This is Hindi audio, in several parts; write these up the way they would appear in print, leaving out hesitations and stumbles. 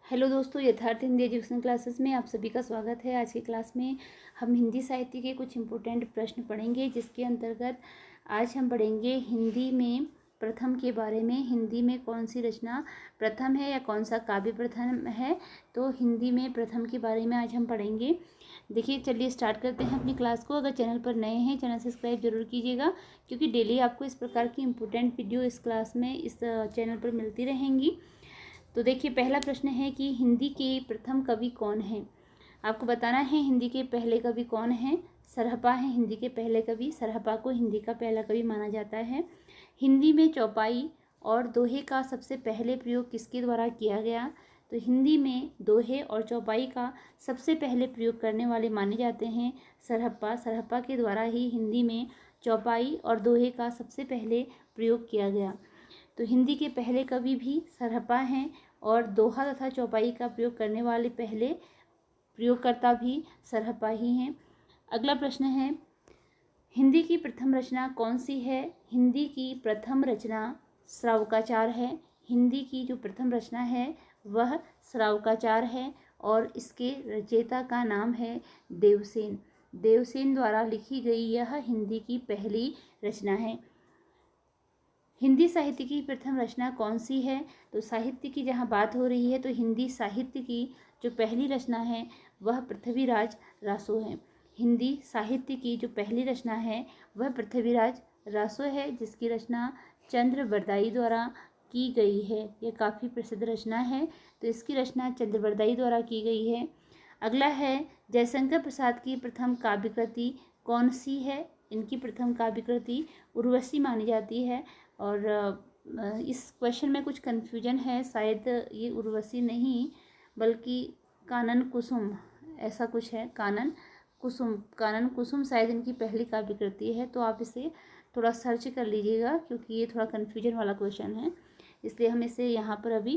हेलो दोस्तों, यथार्थ हिंदी एजुकेशन क्लासेस में आप सभी का स्वागत है। आज की क्लास में हम हिंदी साहित्य के कुछ इम्पोर्टेंट प्रश्न पढ़ेंगे, जिसके अंतर्गत आज हम पढ़ेंगे हिंदी में प्रथम के बारे में। हिंदी में कौन सी रचना प्रथम है या कौन सा काव्य प्रथम है, तो हिंदी में प्रथम के बारे में आज हम पढ़ेंगे। देखिए, चलिए स्टार्ट करते हैं अपनी क्लास को। अगर चैनल पर नए हैं, चैनल सब्सक्राइब जरूर कीजिएगा, क्योंकि डेली आपको इस प्रकार की इम्पोर्टेंट वीडियो इस क्लास में इस चैनल पर मिलती रहेंगी। तो देखिए, पहला प्रश्न है कि हिंदी के प्रथम कवि कौन हैं। आपको बताना है हिंदी के पहले कवि कौन हैं। सरहपा हैं हिंदी के पहले कवि। सरहपा को हिंदी का पहला कवि माना जाता है। हिंदी में चौपाई और दोहे का सबसे पहले प्रयोग किसके द्वारा किया गया, तो हिंदी में दोहे और चौपाई का सबसे पहले प्रयोग करने वाले माने जाते हैं सरहपा। सरहपा के द्वारा ही हिंदी में चौपाई और दोहे का सबसे पहले प्रयोग किया गया। तो हिंदी के पहले कवि भी सरहपा हैं और दोहा तथा चौपाई का प्रयोग करने वाले पहले प्रयोगकर्ता भी सरहपा ही हैं। अगला प्रश्न है, हिंदी की प्रथम रचना कौन सी है। हिंदी की प्रथम रचना श्रावकाचार है। हिंदी की जो प्रथम रचना है वह श्रावकाचार है और इसके रचयिता का नाम है देवसेन। देवसेन द्वारा लिखी गई यह हिंदी की पहली रचना है। हिंदी साहित्य की प्रथम रचना कौन सी है, तो साहित्य की जहाँ बात हो रही है तो हिंदी साहित्य की जो पहली रचना है वह पृथ्वीराज रासो है। हिंदी साहित्य की जो पहली रचना है वह पृथ्वीराज रासो है, जिसकी रचना चंद्रबरदाई द्वारा की गई है। यह काफ़ी प्रसिद्ध रचना है, तो इसकी रचना चंद्रबरदाई द्वारा की गई है। अगला है, जयशंकर प्रसाद की प्रथम काव्य कृति कौन सी है। इनकी प्रथम काव्य कृति उर्वशी मानी जाती है। और इस क्वेश्चन में कुछ कन्फ्यूजन है, शायद ये उर्वशी नहीं बल्कि कानन कुसुम ऐसा कुछ है। कानन कुसुम शायद इनकी पहली काव्य कृति है। तो आप इसे थोड़ा सर्च कर लीजिएगा, क्योंकि ये थोड़ा कन्फ्यूजन वाला क्वेश्चन है, इसलिए हम इसे यहाँ पर अभी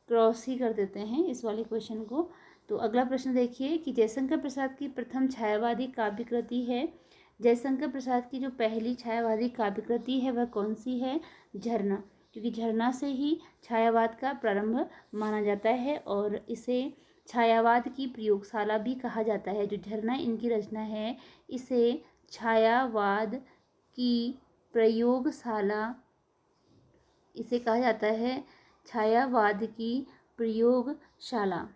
क्रॉस ही कर देते हैं इस वाले क्वेश्चन को। तो अगला प्रश्न देखिए कि जयशंकर प्रसाद की प्रथम छायावादी काव्य कृति है। जयशंकर प्रसाद की जो पहली छायावादी काव्य कृति है वह कौन सी है, झरना, क्योंकि झरना से ही छायावाद का प्रारंभ माना जाता है और इसे छायावाद की प्रयोगशाला भी कहा जाता है। जो झरना इनकी रचना है इसे छायावाद की प्रयोगशाला इसे कहा जाता है, छायावाद की प्रयोगशाला।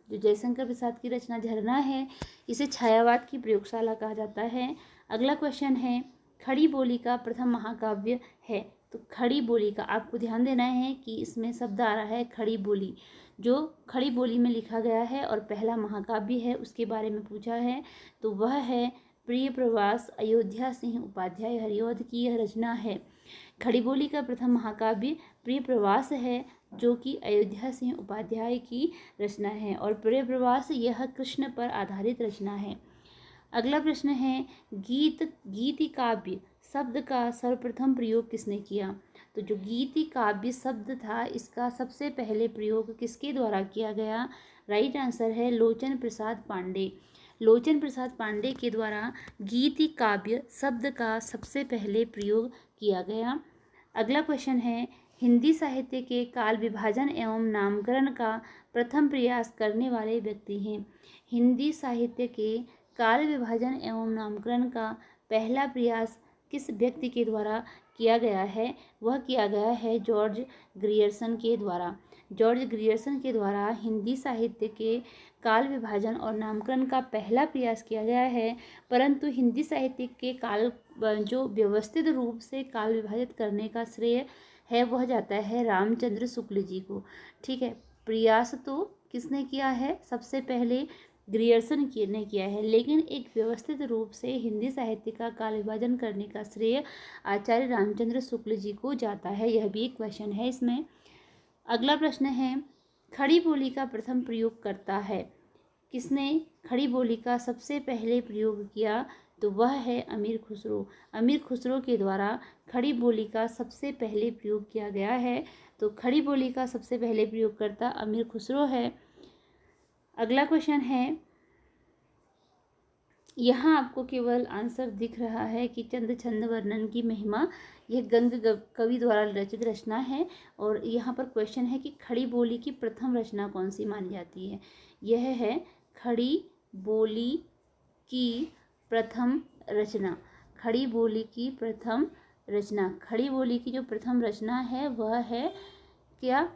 जो जयशंकर प्रसाद की रचना झरना है इसे छायावाद की प्रयोगशाला कहा जाता है। अगला क्वेश्चन है, खड़ी बोली का प्रथम महाकाव्य है। तो खड़ी बोली का आपको ध्यान देना है कि इसमें शब्द आ रहा है खड़ी बोली। जो खड़ी बोली में लिखा गया है और पहला महाकाव्य है उसके बारे में पूछा है, तो वह है प्रिय प्रवास। अयोध्या सिंह उपाध्याय हरिऔध की यह रचना है। खड़ी बोली का प्रथम महाकाव्य प्रिय प्रवास है, जो कि अयोध्या सिंह उपाध्याय की रचना है और प्रिय प्रवास यह कृष्ण पर आधारित रचना है। अगला प्रश्न है, गीति काव्य शब्द का सर्वप्रथम प्रयोग किसने किया। तो जो गीति काव्य शब्द था इसका सबसे पहले प्रयोग किसके द्वारा किया गया, राइट आंसर है लोचन प्रसाद पांडे। लोचन प्रसाद पांडे के द्वारा गीति काव्य शब्द का सबसे पहले प्रयोग किया गया। अगला क्वेश्चन है, हिंदी साहित्य के काल विभाजन एवं नामकरण का प्रथम प्रयास करने वाले व्यक्ति हैं। हिंदी साहित्य के काल विभाजन एवं नामकरण का पहला प्रयास किस व्यक्ति के द्वारा किया गया है, वह किया गया है जॉर्ज ग्रियर्सन के द्वारा। जॉर्ज ग्रियर्सन के द्वारा हिंदी साहित्य के काल विभाजन और नामकरण का पहला प्रयास किया गया है। परंतु हिंदी साहित्य के काल जो व्यवस्थित रूप से काल विभाजित करने का श्रेय है वह जाता है रामचंद्र शुक्ल जी को। ठीक है, प्रयास तो किसने किया है, सबसे पहले ग्रियर्सन ने किया है, लेकिन एक व्यवस्थित रूप से हिंदी साहित्य का काल विभाजन करने का श्रेय आचार्य रामचंद्र शुक्ल जी को जाता है। यह भी एक क्वेश्चन है इसमें। अगला प्रश्न है, खड़ी बोली का प्रथम प्रयोग करता है। किसने खड़ी बोली का सबसे पहले प्रयोग किया, तो वह है अमीर खुसरो। अमीर खुसरो के द्वारा खड़ी बोली का सबसे पहले प्रयोग किया गया है। तो खड़ी बोली का सबसे पहले प्रयोगकर्ता अमीर खुसरो है। अगला क्वेश्चन है, यहाँ आपको केवल आंसर दिख रहा है कि चंद छंद वर्णन की महिमा, यह गंग कवि द्वारा रचित रचना है। और यहाँ पर क्वेश्चन है कि खड़ी बोली की प्रथम रचना कौन सी मानी जाती है। यह है खड़ी बोली की प्रथम रचना। खड़ी बोली की प्रथम रचना, खड़ी बोली की जो प्रथम रचना है वह है क्या,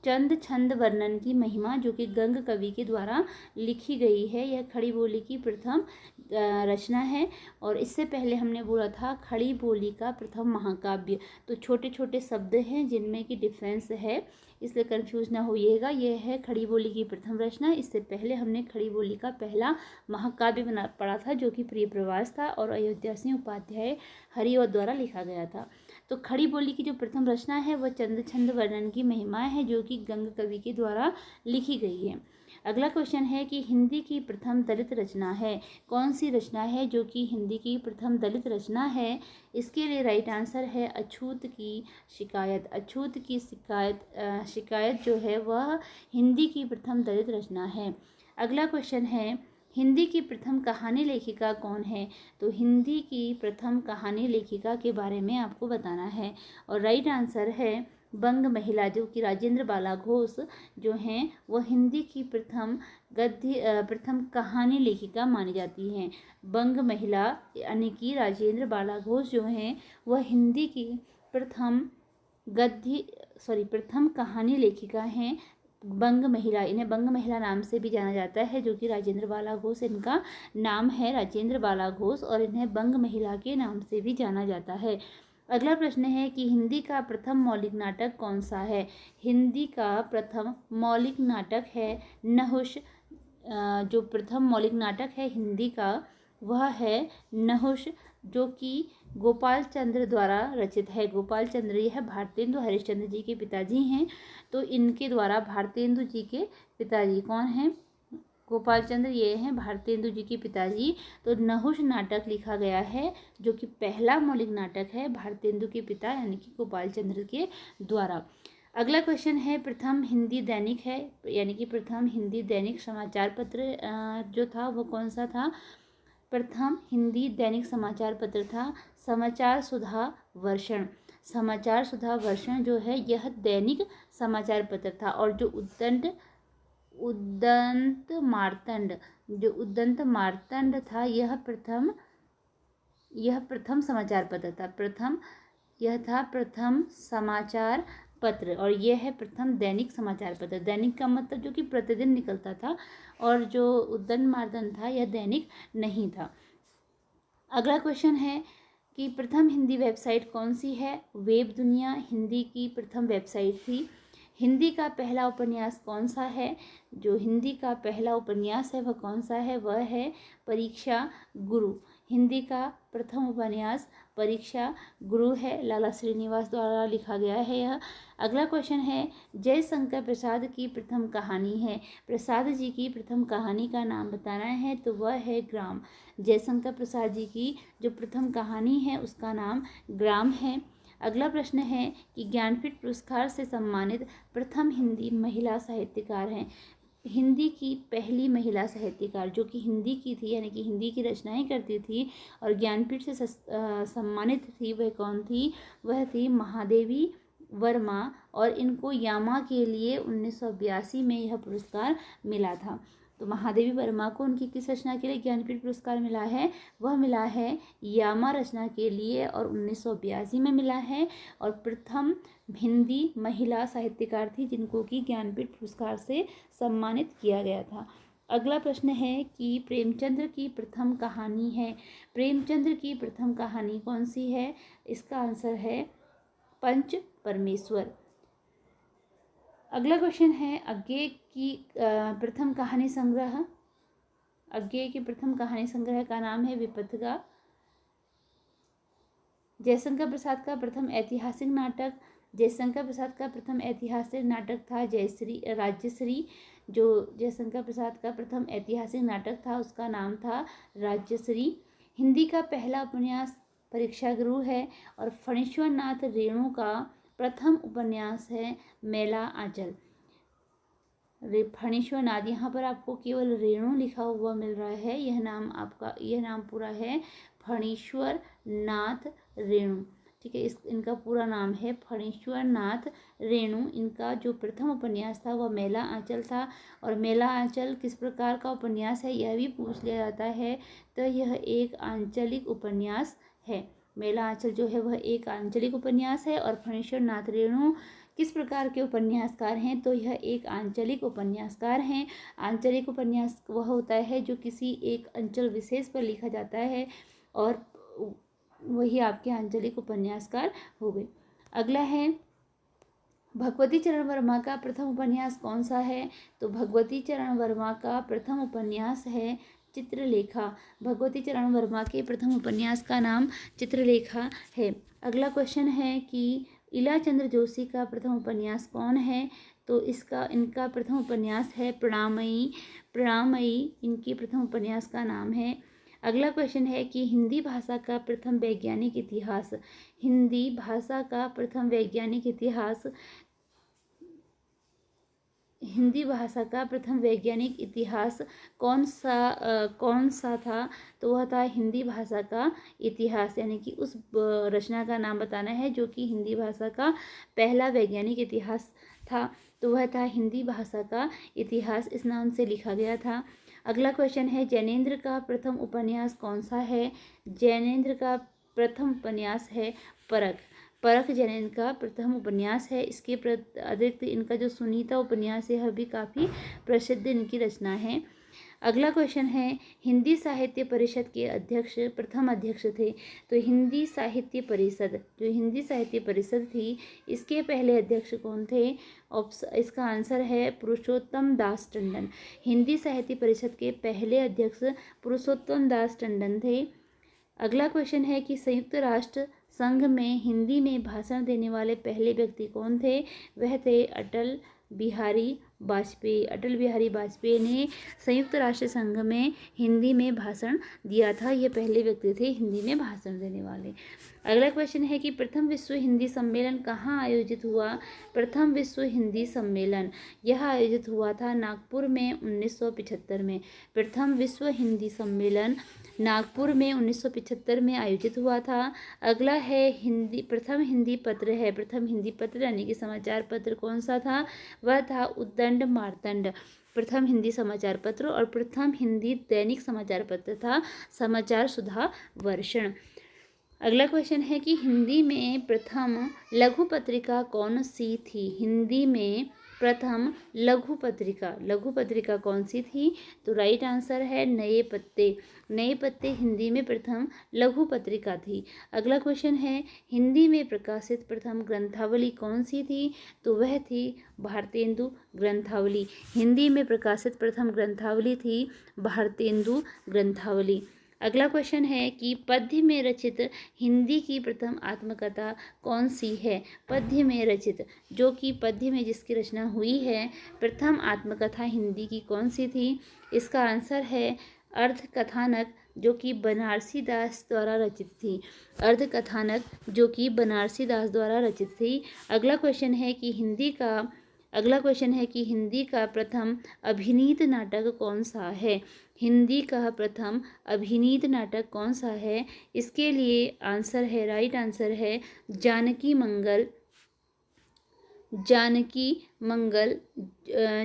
चंद छंद वर्णन की महिमा, जो कि गंग कवि के द्वारा लिखी गई है। यह खड़ी बोली की प्रथम रचना है। और इससे पहले हमने बोला था खड़ी बोली का प्रथम महाकाव्य। तो छोटे छोटे शब्द हैं जिनमें कि डिफरेंस है, इसलिए कंफ्यूज ना होइएगा। यह है खड़ी बोली की प्रथम रचना। इससे पहले हमने खड़ी बोली का पहला महाकाव्य पढ़ा था, जो कि प्रिय प्रवास था और अयोध्या सिंह उपाध्याय हरिऔध द्वारा लिखा गया था। तो खड़ी बोली की जो प्रथम रचना है वह चंद छंद वर्णन की महिमा है, जो कि गंग कवि के द्वारा लिखी गई है। अगला क्वेश्चन है कि हिंदी की प्रथम दलित रचना है, कौन सी रचना है जो कि हिंदी की प्रथम दलित रचना है। इसके लिए राइट आंसर है अछूत की शिकायत। अछूत की शिकायत जो है वह हिंदी की प्रथम दलित रचना है। अगला क्वेश्चन है हिंदी की प्रथम कहानी लेखिका कौन है। तो हिंदी की प्रथम कहानी लेखिका के बारे में आपको बताना है और राइट आंसर है बंग महिला, जो कि राजेंद्र बाला घोष जो हैं वह हिंदी की प्रथम कहानी लेखिका मानी जाती हैं। बंग महिला यानी कि राजेंद्र बाला घोष जो हैं वह हिंदी की प्रथम कहानी लेखिका हैं। बंग महिला, इन्हें बंग महिला नाम से भी जाना जाता है, जो कि राजेंद्र बाला घोष इनका नाम है, राजेंद्र बाला घोष, और इन्हें बंग महिला के नाम से भी जाना जाता है। अगला प्रश्न है कि हिंदी का प्रथम मौलिक नाटक कौन सा है। हिंदी का प्रथम मौलिक नाटक है नहुष। जो प्रथम मौलिक नाटक है हिंदी का वह है नहुष, जो कि गोपाल चंद्र द्वारा रचित है। गोपाल चंद्र यह भारतेंदु हरिश्चंद्र जी के पिताजी हैं, तो इनके द्वारा भारतेंदु जी के पिताजी कौन हैं, गोपाल चंद्र ये हैं भारतेंदु जी के पिताजी। तो नहुष नाटक लिखा गया है, जो कि पहला मौलिक नाटक है भारतेंदु के पिता यानी कि गोपाल चंद्र के द्वारा। अगला क्वेश्चन है प्रथम हिंदी दैनिक है, यानी कि प्रथम हिंदी दैनिक समाचार पत्र जो था वो कौन सा था। प्रथम हिंदी दैनिक समाचार पत्र था समाचार सुधा वर्षण। समाचार सुधा वर्षण जो है यह दैनिक समाचार पत्र था। और जो उद्दंत मार्तंड था यह प्रथम समाचार पत्र था। यह था प्रथम समाचार पत्र और यह है प्रथम दैनिक समाचार पत्र। दैनिक का मतलब जो कि प्रतिदिन निकलता था, और जो उद्दंत मार्तंड था यह दैनिक नहीं था। अगला क्वेश्चन है कि प्रथम हिंदी वेबसाइट कौन सी है। वेब दुनिया हिंदी की प्रथम वेबसाइट थी। हिंदी का पहला उपन्यास कौन सा है। जो हिंदी का पहला उपन्यास है वह कौन सा है, वह है परीक्षा गुरु। हिंदी का प्रथम उपन्यास परीक्षा गुरु है, लाला श्रीनिवास द्वारा लिखा गया है यह। अगला क्वेश्चन है जयशंकर प्रसाद की प्रथम कहानी है। प्रसाद जी की प्रथम कहानी का नाम बताना है, तो वह है ग्राम। जयशंकर प्रसाद जी की जो प्रथम कहानी है उसका नाम ग्राम है। अगला प्रश्न है कि ज्ञानपीठ पुरस्कार से सम्मानित प्रथम हिंदी महिला साहित्यकार हैं। हिंदी की पहली महिला साहित्यकार जो कि हिंदी की थी, यानी कि हिंदी की रचनाएं करती थी और ज्ञानपीठ से सम्मानित थी, वह कौन थी, वह थी महादेवी वर्मा। और इनको यामा के लिए 1982 में यह पुरस्कार मिला था। तो महादेवी वर्मा को उनकी किस रचना के लिए ज्ञानपीठ पुरस्कार मिला है, वह मिला है यामा रचना के लिए और 1982 में मिला है। और प्रथम हिंदी महिला साहित्यकार थी जिनको कि ज्ञानपीठ पुरस्कार से सम्मानित किया गया था। अगला प्रश्न है कि प्रेमचंद्र की प्रथम कहानी है। प्रेमचंद्र की प्रथम कहानी कौन सी है, इसका आंसर है पंच परमेश्वर। अगला क्वेश्चन है अज्ञेय की प्रथम कहानी संग्रह। अज्ञेय के प्रथम कहानी संग्रह का नाम है विपथगा। जयशंकर प्रसाद का प्रथम ऐतिहासिक नाटक। जयशंकर प्रसाद का प्रथम ऐतिहासिक नाटक था राज्यश्री। जो जयशंकर प्रसाद का प्रथम ऐतिहासिक नाटक था उसका नाम था राज्यश्री। हिंदी का पहला उपन्यास परीक्षा गुरु है और फणीश्वर नाथ रेणु का प्रथम उपन्यास है मेला आंचल। फणीश्वर नाथ, यहाँ पर आपको केवल रेणु लिखा हुआ मिल रहा है। यह नाम पूरा है फणीश्वर नाथ रेणु। ठीक है, इनका पूरा नाम है फणीश्वर नाथ रेणु। इनका जो प्रथम उपन्यास था वह मेला आंचल था। और मेला आंचल किस प्रकार का उपन्यास है यह भी पूछ लिया जाता है, तो यह एक आंचलिक उपन्यास है। मेला आंचल जो है वह एक आंचलिक उपन्यास है। और फणीश्वर नाथ रेणु किस प्रकार के उपन्यासकार हैं, तो यह एक आंचलिक उपन्यासकार हैं। आंचलिक उपन्यास वह होता है जो किसी एक अंचल विशेष पर लिखा जाता है, और वही आपके आंचलिक उपन्यासकार हो गए। अगला है भगवती चरण वर्मा का प्रथम उपन्यास कौन सा है, तो भगवती चरण वर्मा का प्रथम उपन्यास है चित्रलेखा। भगवती चरण वर्मा के प्रथम उपन्यास का नाम चित्रलेखा है। अगला क्वेश्चन है कि इला चंद्र जोशी का प्रथम उपन्यास कौन है, तो इनका प्रथम उपन्यास है प्रणामयी। प्रणामयी इनके प्रथम उपन्यास का नाम है। अगला क्वेश्चन है कि हिंदी भाषा का प्रथम वैज्ञानिक इतिहास। हिंदी भाषा का प्रथम वैज्ञानिक इतिहास, हिंदी भाषा का प्रथम वैज्ञानिक इतिहास कौन सा था, तो वह था हिंदी भाषा का इतिहास, यानी कि उस रचना का नाम बताना है जो कि हिंदी भाषा का पहला वैज्ञानिक इतिहास था, तो वह था हिंदी भाषा का इतिहास, इस नाम से लिखा गया था। अगला क्वेश्चन है जैनेन्द्र का प्रथम उपन्यास कौन सा है। जैनेन्द्र का प्रथम उपन्यास है परख। परख जैनेन्द्र का प्रथम उपन्यास है। इसके अतिरिक्त इनका जो सुनीता उपन्यास है यह भी काफ़ी प्रसिद्ध इनकी रचना है। अगला क्वेश्चन है हिंदी साहित्य परिषद के प्रथम अध्यक्ष थे, तो हिंदी साहित्य परिषद थी, इसके पहले अध्यक्ष कौन थे, इसका आंसर है पुरुषोत्तम दास टंडन। हिंदी साहित्य परिषद के पहले अध्यक्ष पुरुषोत्तम दास टंडन थे। अगला क्वेश्चन है कि संयुक्त राष्ट्र संघ में हिंदी में भाषण देने वाले पहले व्यक्ति कौन थे, वह थे अटल बिहारी वाजपेयी। अटल बिहारी वाजपेयी ने संयुक्त राष्ट्र संघ में हिंदी में भाषण दिया था, ये पहले व्यक्ति थे हिंदी में भाषण देने वाले। अगला क्वेश्चन है कि प्रथम विश्व हिंदी सम्मेलन कहाँ आयोजित हुआ। प्रथम विश्व हिंदी सम्मेलन यह आयोजित हुआ था नागपुर में 1975 में। प्रथम विश्व हिंदी सम्मेलन नागपुर में 1975 में आयोजित हुआ था। अगला है प्रथम हिंदी पत्र यानी कि समाचार पत्र कौन सा था, वह था उद्दंड मार्तंड प्रथम हिंदी समाचार पत्र। और प्रथम हिंदी दैनिक समाचार पत्र था समाचार सुधा वर्षण। अगला क्वेश्चन है कि हिंदी में प्रथम लघु पत्रिका कौन सी थी। हिंदी में प्रथम लघु पत्रिका कौन सी थी, तो राइट आंसर है नए पत्ते। नए पत्ते हिंदी में प्रथम लघु पत्रिका थी। अगला क्वेश्चन है हिंदी में प्रकाशित प्रथम ग्रंथावली कौन सी थी, तो वह थी भारतेंदु ग्रंथावली। हिंदी में प्रकाशित प्रथम ग्रंथावली थी भारतेंदु ग्रंथावली। अगला क्वेश्चन है कि पद्य में रचित हिंदी की प्रथम आत्मकथा कौन सी है। पद्य में रचित जो कि पद्य में जिसकी रचना हुई है प्रथम आत्मकथा हिंदी की कौन सी थी, इसका आंसर है अर्ध कथानक जो कि बनारसी दास द्वारा रचित थी। अर्ध कथानक जो कि बनारसी दास द्वारा रचित थी। अगला क्वेश्चन है कि हिंदी का प्रथम अभिनीत नाटक कौन सा है। हिंदी का प्रथम अभिनीत नाटक कौन सा है, इसके लिए राइट आंसर है जानकी मंगल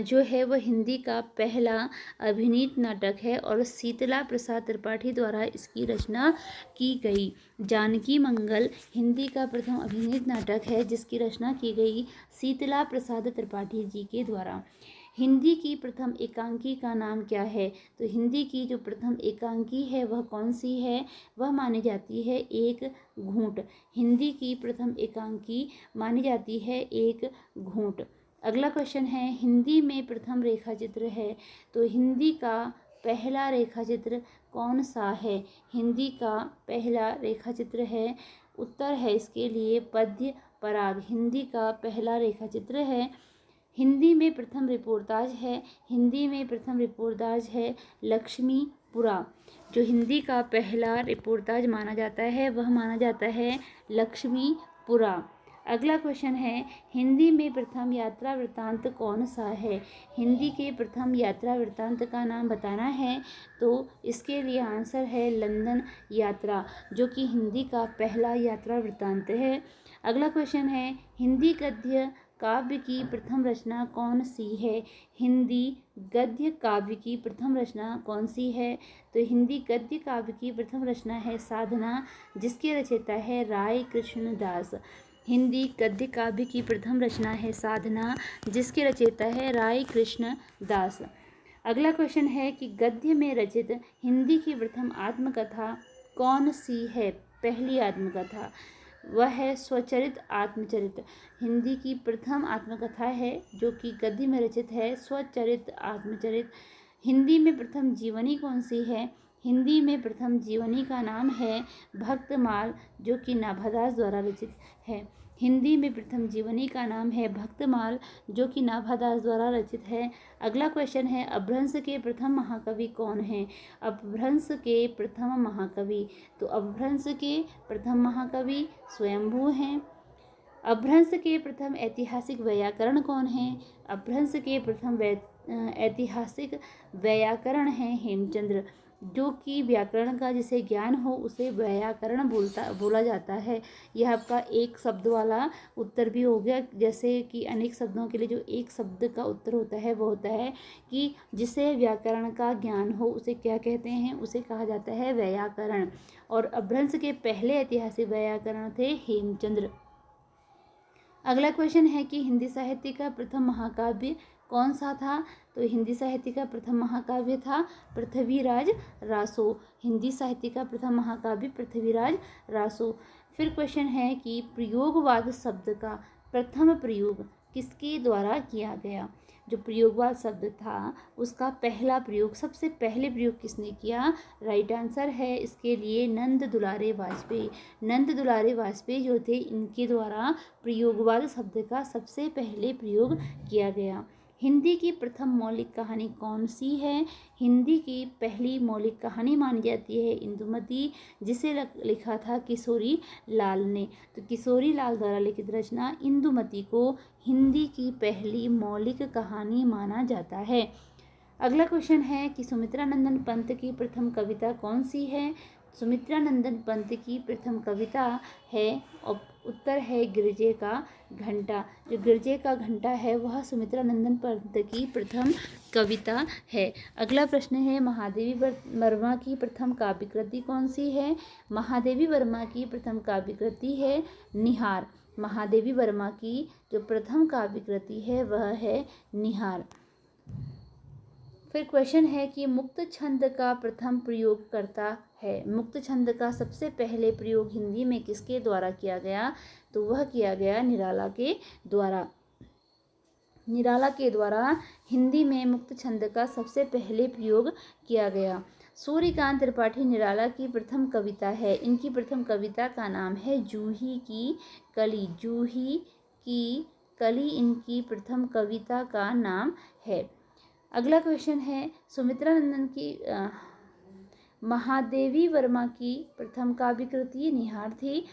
जो है वह हिंदी का पहला अभिनीत नाटक है और शीतला प्रसाद त्रिपाठी द्वारा इसकी रचना की गई। जानकी मंगल हिंदी का प्रथम अभिनीत नाटक है जिसकी रचना की गई शीतला प्रसाद त्रिपाठी जी के द्वारा। हिंदी की प्रथम एकांकी का नाम क्या है, तो हिंदी की जो प्रथम एकांकी है वह कौन सी है, वह मानी जाती है एक घूंट। हिंदी की प्रथम एकांकी मानी जाती है एक घूंट। अगला क्वेश्चन है हिंदी में प्रथम रेखाचित्र है, तो हिंदी का पहला रेखाचित्र कौन सा है। हिंदी का पहला रेखाचित्र है, उत्तर है इसके लिए पद्य पराग। हिंदी का पहला रेखाचित्र है। हिंदी में प्रथम रिपोर्टाज है लक्ष्मीपुरा। जो हिंदी का पहला रिपोर्टाज माना जाता है वह माना जाता है लक्ष्मीपुरा। अगला क्वेश्चन है, हिंदी में प्रथम यात्रा वृत्तांत कौन सा है? हिंदी के प्रथम यात्रा वृत्तांत का नाम बताना है, तो इसके लिए आंसर है लंदन यात्रा, जो कि हिंदी का पहला यात्रा वृत्तांत है। अगला क्वेश्चन है, हिंदी गद्य काव्य की प्रथम रचना कौन सी है? हिंदी गद्य काव्य की प्रथम रचना कौन सी है? तो हिंदी गद्य काव्य की प्रथम रचना है साधना, जिसके रचयिता है राय कृष्ण दास। हिंदी गद्य काव्य की प्रथम रचना है साधना, जिसके रचयिता है राय कृष्ण दास। अगला क्वेश्चन है कि गद्य में रचित हिंदी की प्रथम आत्मकथा कौन सी है? पहली आत्मकथा वह है स्वचरित आत्मचरित। हिंदी की प्रथम आत्मकथा है जो कि गद्य में रचित है, स्वचरित आत्मचरित। हिंदी में प्रथम जीवनी कौन सी है? हिंदी में प्रथम जीवनी का नाम है भक्तमाल, जो कि नाभादास द्वारा रचित है। हिंदी में प्रथम जीवनी का नाम है भक्तमाल, जो कि नाभादास द्वारा रचित है। अगला क्वेश्चन है, अपभ्रंश के प्रथम महाकवि कौन हैं? अपभ्रंश के प्रथम महाकवि, तो अपभ्रंश के प्रथम महाकवि स्वयंभू हैं। अपभ्रंश के प्रथम ऐतिहासिक व्याकरण कौन है? अपभ्रंश के प्रथम ऐतिहासिक व्याकरण हैं हेमचंद्र। जो कि व्याकरण का जिसे ज्ञान हो उसे व्याकरण बोला जाता है। यह आपका एक शब्द वाला उत्तर भी हो गया, जैसे कि अनेक शब्दों के लिए जो एक शब्द का उत्तर होता है वो होता है कि जिसे व्याकरण का ज्ञान हो उसे क्या कहते हैं? उसे कहा जाता है व्याकरण। और अपभ्रंश के पहले ऐतिहासिक व्याकरण थे हेमचंद्र। अगला क्वेश्चन है कि हिंदी साहित्य का प्रथम महाकाव्य कौन सा था? तो हिंदी साहित्य का प्रथम महाकाव्य था पृथ्वीराज रासो। हिंदी साहित्य का प्रथम महाकाव्य पृथ्वीराज रासो। फिर क्वेश्चन है कि प्रयोगवाद शब्द का प्रथम प्रयोग किसके द्वारा किया गया? जो प्रयोगवाद शब्द था उसका पहला प्रयोग, सबसे पहले प्रयोग किसने किया? राइट आंसर है इसके लिए नंद दुलारे वाजपेयी। नंद दुलारे वाजपेयी जो थे, इनके द्वारा प्रयोगवाद शब्द का सबसे पहले प्रयोग किया गया। हिंदी की प्रथम मौलिक कहानी कौन सी है? हिंदी की पहली मौलिक कहानी मानी जाती है इंदुमती, जिसे लिखा था किशोरी लाल ने। तो किशोरी लाल द्वारा लिखित रचना इंदुमती को हिंदी की पहली मौलिक कहानी माना जाता है। अगला क्वेश्चन है कि सुमित्रा नंदन पंत की प्रथम कविता कौन सी है? सुमित्रा नंदन पंत की प्रथम कविता है, और उत्तर है गिरजे का घंटा। जो गिरजे का घंटा है वह सुमित्रा नंदन पंत की प्रथम कविता है। अगला प्रश्न है, महादेवी वर्मा की प्रथम काव्य कृति कौन सी है? महादेवी वर्मा की प्रथम काव्य कृति है निहार। महादेवी वर्मा की जो प्रथम काव्य कृति है वह है निहार। फिर क्वेश्चन है कि मुक्त छंद का प्रथम प्रयोग करता है। मुक्त छंद का सबसे पहले प्रयोग हिंदी में किसके द्वारा किया गया? तो वह किया गया निराला के द्वारा। निराला के द्वारा हिंदी में मुक्त छंद का सबसे पहले प्रयोग किया गया। सूर्यकांत त्रिपाठी निराला की प्रथम कविता है। इनकी प्रथम कविता का नाम है जूही की कली। जूही की कली इनकी प्रथम कविता का नाम है। अगला क्वेश्चन है, सुमित्रा नंदन की महादेवी वर्मा की प्रथम काव्य कृति निहार थी।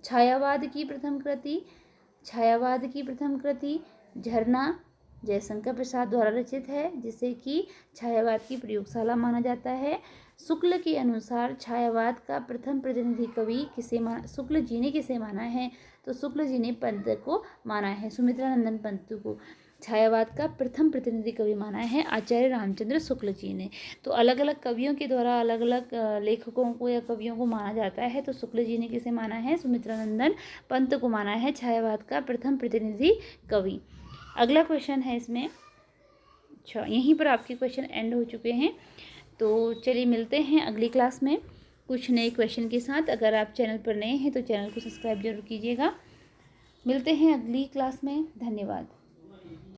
छायावाद की प्रथम कृति झरना जयशंकर प्रसाद द्वारा रचित है, जिसे कि छायावाद की प्रयोगशाला माना जाता है। शुक्ल के अनुसार छायावाद का प्रथम प्रतिनिधि कवि किसे शुक्ल जी ने किसे माना है? तो शुक्ल जी ने पंत को माना है। सुमित्रा नंदन पंत को छायावाद का प्रथम प्रतिनिधि कवि माना है आचार्य रामचंद्र शुक्ल जी ने। तो अलग अलग कवियों के द्वारा अलग अलग लेखकों को या कवियों को माना जाता है। तो शुक्ल जी ने किसे माना है? सुमित्रा नंदन पंत को माना है छायावाद का प्रथम प्रतिनिधि कवि। अगला क्वेश्चन है इसमें, अच्छा यहीं पर आपके क्वेश्चन एंड हो चुके हैं। तो चलिए मिलते हैं अगली क्लास में कुछ नए क्वेश्चन के साथ। अगर आप चैनल पर नए हैं तो चैनल को सब्सक्राइब जरूर कीजिएगा। मिलते हैं अगली क्लास में। धन्यवाद।